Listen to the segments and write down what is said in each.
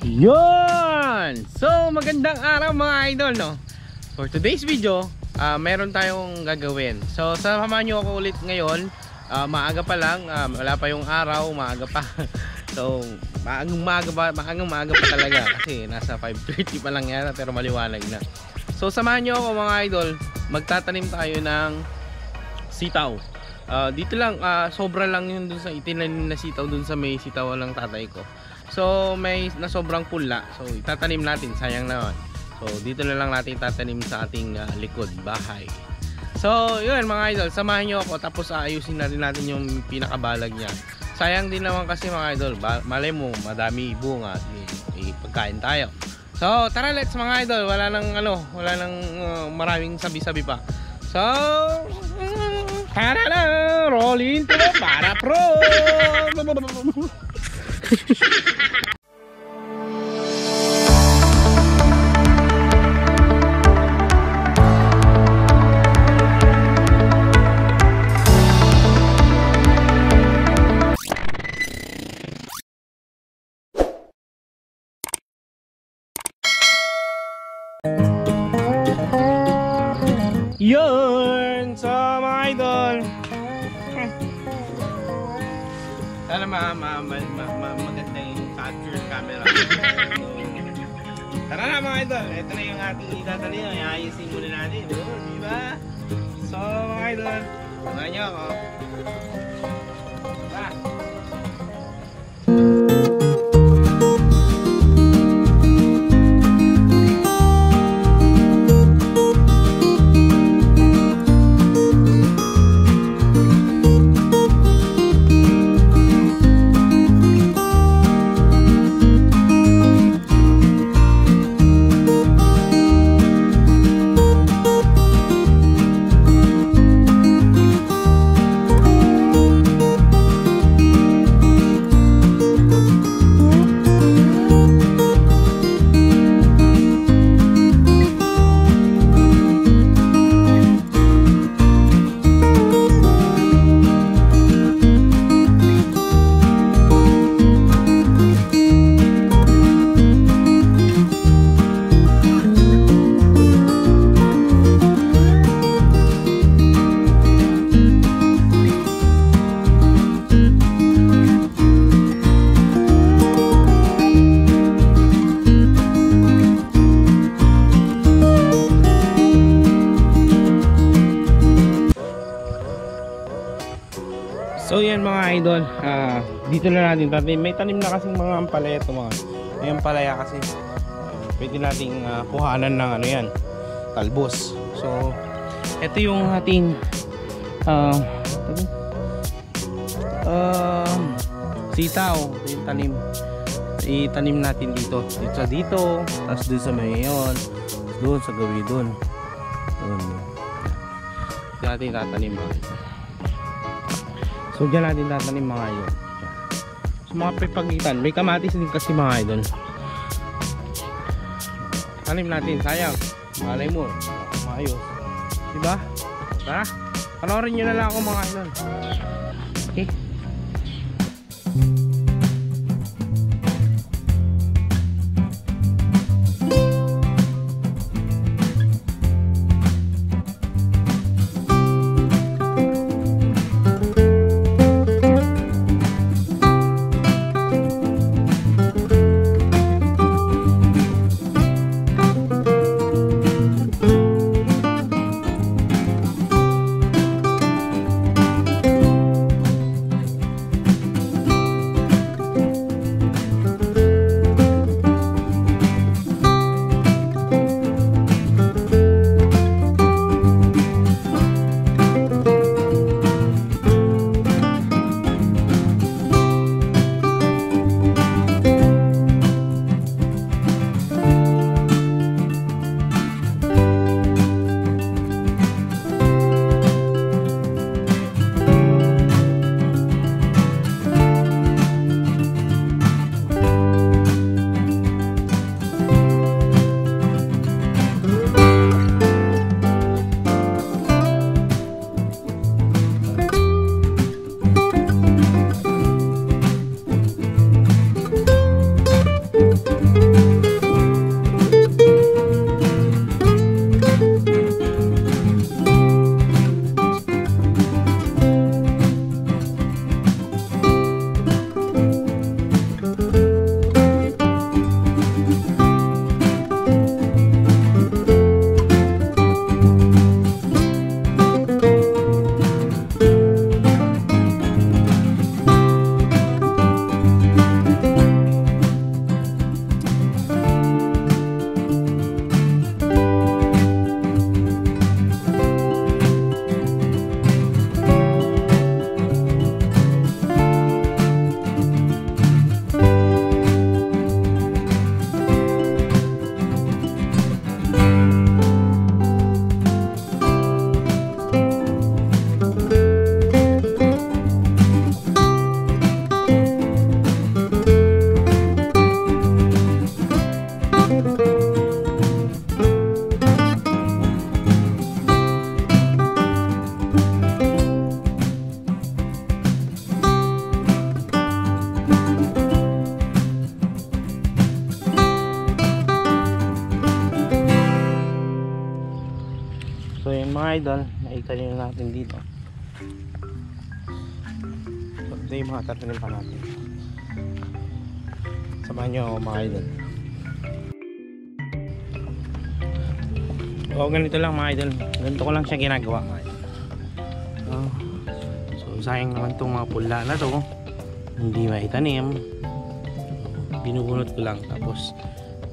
Yun! So magandang araw mga idol, no? For today's video, meron tayong gagawin. So samahan nyo ako ulit ngayon. Maaga pa lang, wala pa yung araw, maaga pa. So maagang maaga pa talaga kasi nasa 5:30 pa lang yata pero maliwanag na. So samahan nyo ako mga idol, magtatanim tayo ng sitaw. Dito lang, sobra lang yun dun sa itinanim na sitaw dun sa may sitaw ng tatay ko. So may na sobrang pula, so itatanim natin, sayang naman. So dito na lang natin itatanim sa ating likod bahay. So yun mga idol, samahan nyo ako tapos aayusin natin yung pinakabalag niya. Sayang din naman kasi mga idol, malay mo madami bunga at pagkain tayo. So tara, let's mga idol, wala nang maraming sabi-sabi pa. So tara na, roll into the para pro. Yun! So mga idol, sana maganda yung capture camera. Tara na mga idol, ito na yung ating itatanim. Ayusin muna natin, diba? So mga idol, samahan nyo ako. Tara! So yan mga idol, dito na natin tanim. May tanim na kasing mga ampalaya ito mga. May ampalaya kasi pwede nating kuhanan ng ano yan, talbos. So ito yung ating sitaw. Ito yung tanim. Itanim natin dito. Dito, tapos doon sa may yon, doon sa gawin doon. Doon natin tatanim mga ito. So dyan natin tatanim mga idol. So mga pagitan, may kamatis din kasi mga idol. Tanim natin, sayang. Malay mo, maayos. Diba? Tara, panoorin nyo na lang ako mga idol. Okay. So yun mga idol, naitanim natin dito. So ito yung mga tatanim pa natin. Samahan nyo ako mga idol. O ganito lang mga idol, ganito ko lang siya ginagawa mga idol. So sayang naman itong mga pula na to, hindi maitanim. Binubunot ko lang, tapos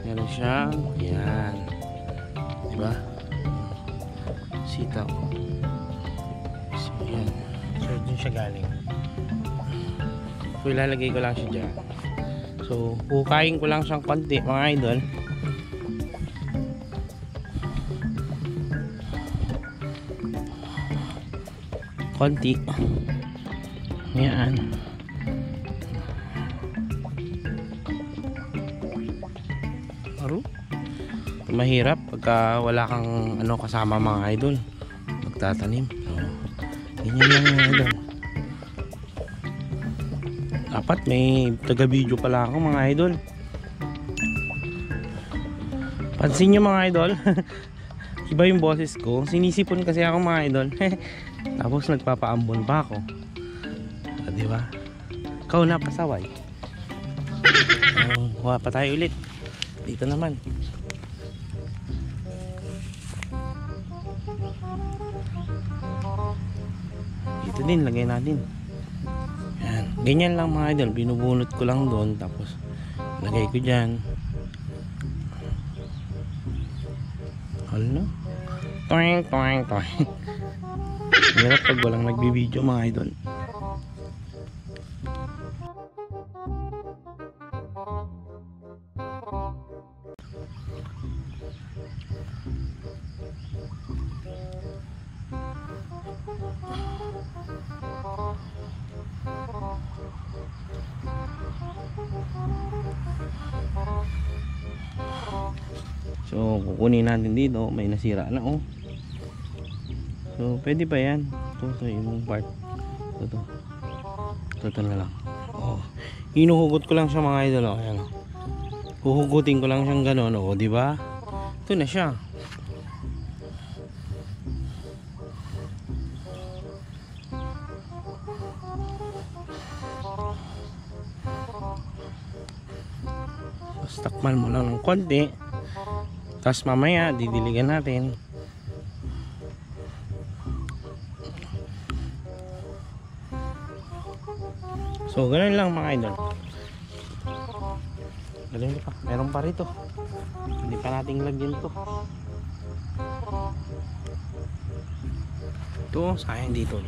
meron siya, yan, diba? Sitaw. So yan, so dun siya galing. So ilalagay ko lang siya dyan. So hukayin ko lang siyang konti mga idol. Konti. Yan. Aro. Mahirap pagka wala kang ano kasama mga idol magtatanim. So, ganyan lang mga idol. Dapat may taga-video pala ako mga idol. Pansin nyo mga idol. Iba yung boses ko. Sinisipon kasi ako mga idol. Tapos nagpapaambon pa ako. Diba? Ikaw na pasaway. Huwa pa tayo ulit. Dito naman. Dito din, lagay natin. Yan. Ganyan lang mga idol. Binubunot ko lang doon. Tapos lagay ko dyan. Hala. Toing, toing, toing. Hirap pag walang nagbibideo mga idol. So kukunin natin dito, may nasira na oh. So pwede pa yan. Ito yung part. Ito na lang. Oh, hinuhugot ko lang siya mga idol oh. Ayan. Huhugutin ko lang siyang gano'n oh, di ba? Ito na siya. So, takman mo lang ng konti. Tapos mamaya didiligan natin. So ganun lang mga idol. Ganun pa. Meron pa rito. Hindi pa nating lagyan to. Ito sayang dito.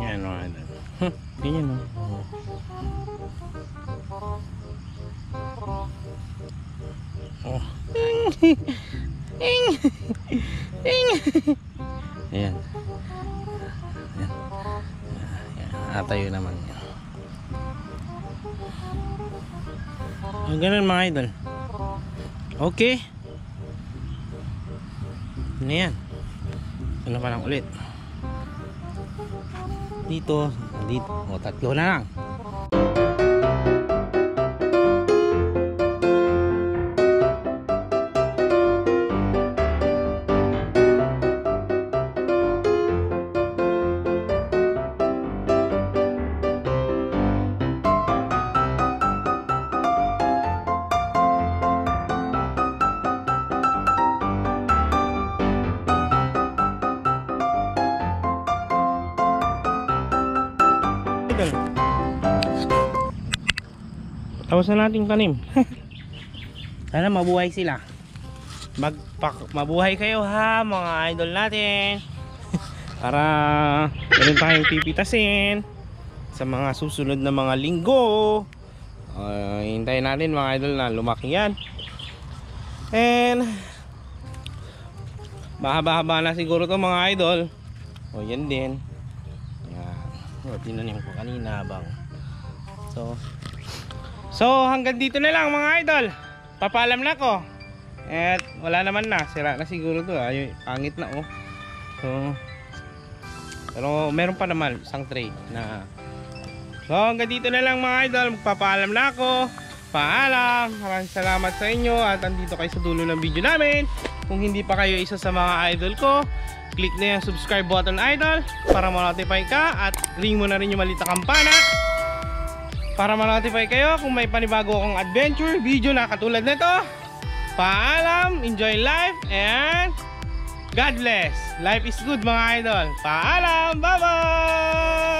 Yan mga idol. Ganyan o. Oh. Ayan. Ayan. Atayo naman yan. Ganun mga idol. Okay. Ano yan? Ano pa lang ulit? Dito. Dito. O, tatlo na lang. Tapos na nating tanim. Sana mabuhay sila. Mabuhay kayo ha mga idol natin. Para meron tayong pipitasin sa mga susunod na mga linggo. Hintayin natin mga idol na lumaki yan. And mahaba-haba na siguro to mga idol. O yan din. Yan. O, tinanim ko kanina habang. So hanggang dito na lang mga idol. Papaalam na ako. At wala naman na. Sira na siguro to. Ay, pangit na oh. So pero meron pa naman isang tray na. So hanggang dito na lang mga idol. Magpapaalam na ako. Paalam! Maraming salamat sa inyo at andito kayo sa dulo ng video namin. Kung hindi pa kayo isa sa mga idol ko, click na yung subscribe button idol para ma-notify ka at ring mo na rin yung maliit na kampana para ma-notify kayo kung may panibago akong adventure video na katulad nito. Paalam! Enjoy life and God bless! Life is good mga idol! Paalam! Bye-bye!